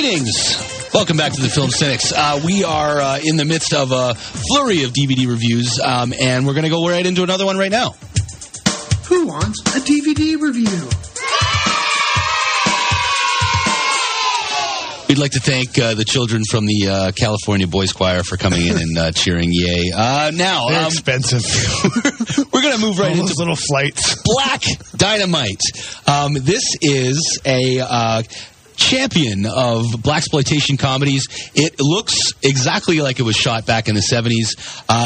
Greetings. Welcome back to the Film Cynics. We are in the midst of a flurry of DVD reviews, and we're going to go right into another one right now. Who wants a DVD review? We'd like to thank the children from the California Boys Choir for coming in and cheering yay. Now, they're expensive. We're going to move right into little flights. Black Dynamite. This is a champion of blaxploitation comedies. It looks exactly like it was shot back in the 70s,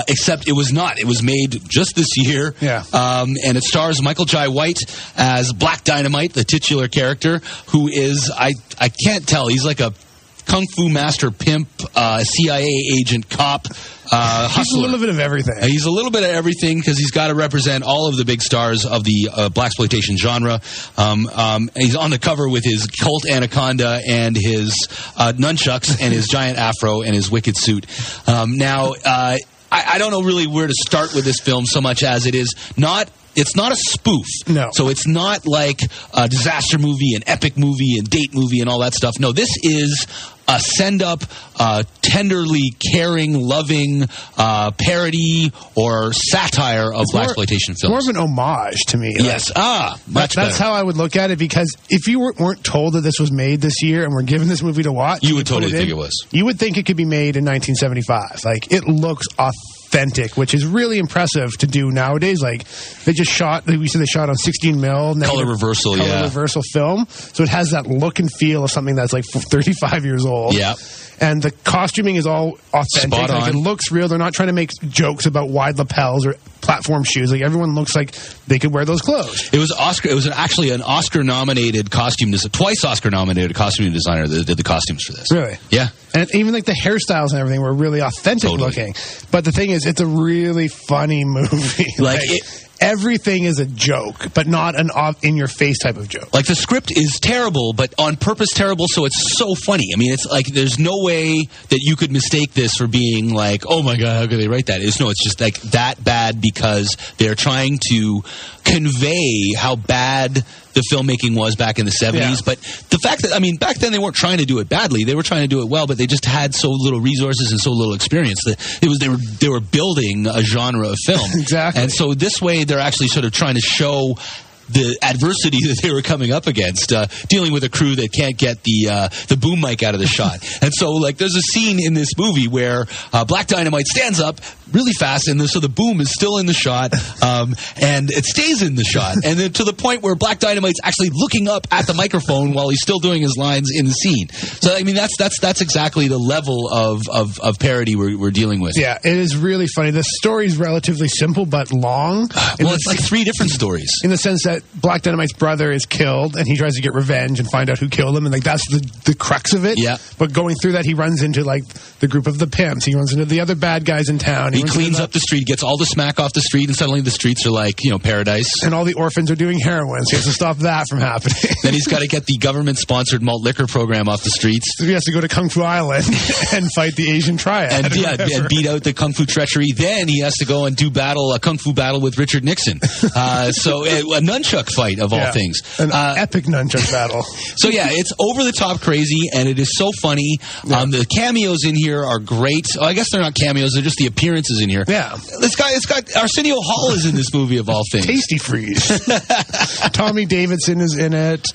except it was not. It was made just this year. Yeah. And it stars Michael Jai White as Black Dynamite, the titular character, who is, I can't tell, he's like a kung fu master pimp, CIA agent, cop, hustler. He's a little bit of everything. He's a little bit of everything because he's got to represent all of the big stars of the blaxploitation genre. He's on the cover with his Colt Anaconda and his nunchucks and his giant afro and his wicked suit. Now, I don't know really where to start with this film so much as it is not... It's not a spoof. No. So it's not like a disaster movie, an epic movie, and date movie, and all that stuff. No, this is a send-up, tenderly caring, loving parody or satire of blaxploitation films. More of an homage to me. Yes. That's how I would look at it, because if you weren't told that this was made this year and were given this movie to watch... You would totally think it was. You would think it could be made in 1975. Like, it looks authentic, which is really impressive to do nowadays. Like, they just shot, we said they shot on 16 mil. Color reversal film. So it has that look and feel of something that's like 35 years old. Yeah. And the costuming is all authentic. Spot on. Like, it looks real. They're not trying to make jokes about wide lapels or platform shoes. Like, everyone looks like they could wear those clothes. It was actually an Oscar-nominated costume designer, twice Oscar-nominated costume designer that did the costumes for this. Really? Yeah. And even like the hairstyles and everything were really authentic looking. But the thing is, it's a really funny movie. Everything is a joke, but not an in-your-face type of joke. Like, the script is terrible, but on purpose terrible, so it's so funny. I mean, it's like there's no way that you could mistake this for being like, oh my God, how could they write that? It's just like that bad because they're trying to convey how bad the filmmaking was back in the 70s. Yeah. But the fact that, I mean, back then they weren't trying to do it badly. They were trying to do it well, but they just had so little resources and so little experience that they were building a genre of film. Exactly. And so this way they're actually sort of trying to show the adversity that they were coming up against, dealing with a crew that can't get the boom mic out of the shot. And so, like, there's a scene in this movie where Black Dynamite stands up really fast, and so the boom is still in the shot, and it stays in the shot. And then to the point where Black Dynamite's actually looking up at the microphone while he's still doing his lines in the scene. So, I mean, that's exactly the level of parody we're dealing with. Yeah, it is really funny. The story's relatively simple, but long. Well, it's like three different stories. In the sense that Black Dynamite's brother is killed, and he tries to get revenge and find out who killed him, and like that's the crux of it. Yeah. But going through that, he runs into like the group of the pimps. He runs into the other bad guys in town. He cleans up the street, gets all the smack off the street, and suddenly the streets are like, paradise. And all the orphans are doing heroin, so he has to stop that from happening. Then he's got to get the government-sponsored malt liquor program off the streets. So he has to go to Kung Fu Island and fight the Asian triad. And beat out the Kung Fu treachery. Then he has to go and do a Kung Fu battle with Richard Nixon. So a nunchuck fight of all things. An epic nunchuck battle. So yeah, it's over-the-top crazy, and it is so funny. Yeah. The cameos in here are great. Oh, I guess they're not cameos, they're just the appearances in here. Yeah. It's got Arsenio Hall is in this movie of all things. Tasty Freeze. Tommy Davidson is in it.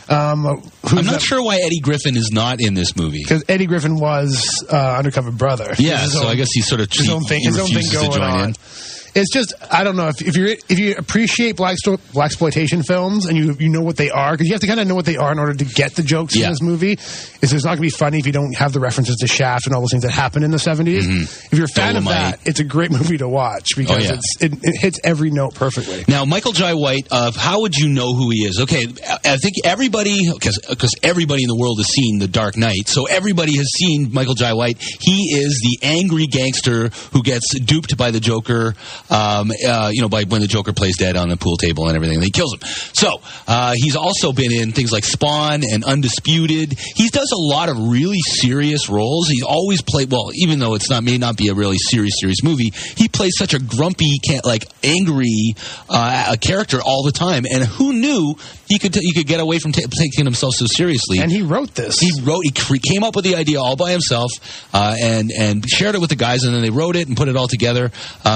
I'm not sure why Eddie Griffin is not in this movie. Because Eddie Griffin was Undercover Brother. Yeah, so I guess he's sort of his own thing going on. It's just, I don't know, if you appreciate blaxploitation films and you know what they are, because you have to kind of know what they are in order to get the jokes in this movie, it's not going to be funny if you don't have the references to Shaft and all those things that happened in the 70s. Mm-hmm. If you're a fan of that, it's a great movie to watch because it hits every note perfectly. Now, Michael Jai White, how would you know who he is? Okay, I think everybody, because everybody in the world has seen The Dark Knight, so everybody has seen Michael Jai White. He is the angry gangster who gets duped by the Joker, by when the Joker plays dead on the pool table and everything. And he kills him. So he's also been in things like Spawn and Undisputed. He does a lot of really serious roles. He's always played, well, even though may not be a really serious movie, he plays such a grumpy, angry character all the time. And who knew he could get away from taking himself so seriously? And he wrote this. He came up with the idea all by himself and shared it with the guys, and then they wrote it and put it all together.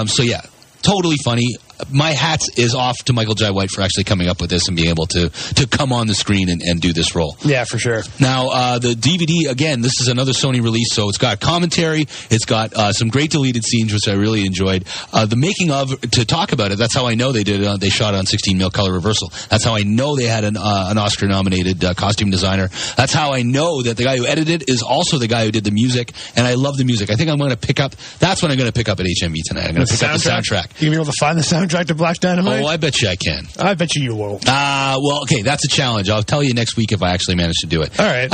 So yeah, totally funny. My hat is off to Michael Jai White for actually coming up with this and being able to come on the screen and do this role. Yeah, for sure. Now, the DVD, again, this is another Sony release, so it's got commentary, it's got some great deleted scenes, which I really enjoyed. The making of, to talk about it, that's how I know they did it. They shot it on 16mm color reversal. That's how I know they had an Oscar-nominated costume designer. That's how I know that the guy who edited it is also the guy who did the music, and I love the music. I think I'm going to pick up, that's what I'm going to pick up at HMV tonight. I'm going to pick up the soundtrack. You going to be able to find the soundtrack to Black Dynamite? Oh, I bet you I can. I bet you won't. Well, okay, that's a challenge. I'll tell you next week if I actually manage to do it. All right.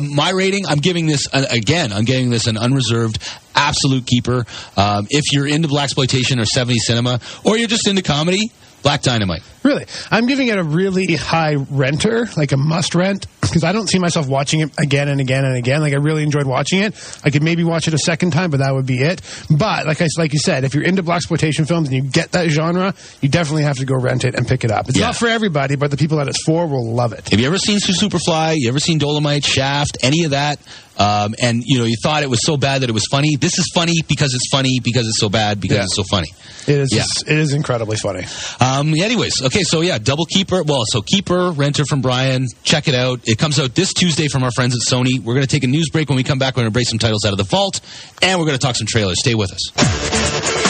My rating, I'm giving this, I'm giving this an unreserved absolute keeper. If you're into blaxploitation or 70s cinema, or you're just into comedy, Black Dynamite. Really? I'm giving it a really high renter, like a must rent, because I don't see myself watching it again and again and again. Like, I really enjoyed watching it. I could maybe watch it a second time, but that would be it. But, like you said, if you're into blaxploitation films and you get that genre, you definitely have to go rent it and pick it up. It's not for everybody, but the people that it's for will love it. Have you ever seen Superfly? You ever seen Dolomite, Shaft, any of that? And you thought it was so bad that it was funny. This is funny because it's so bad because it's so funny. It is. Yeah. It is incredibly funny. Anyways, okay, so yeah, double keeper. Well, so keeper, renter from Brian. Check it out. It comes out this Tuesday from our friends at Sony. We're going to take a news break. When we come back, we're going to break some titles out of the vault, and we're going to talk some trailers. Stay with us.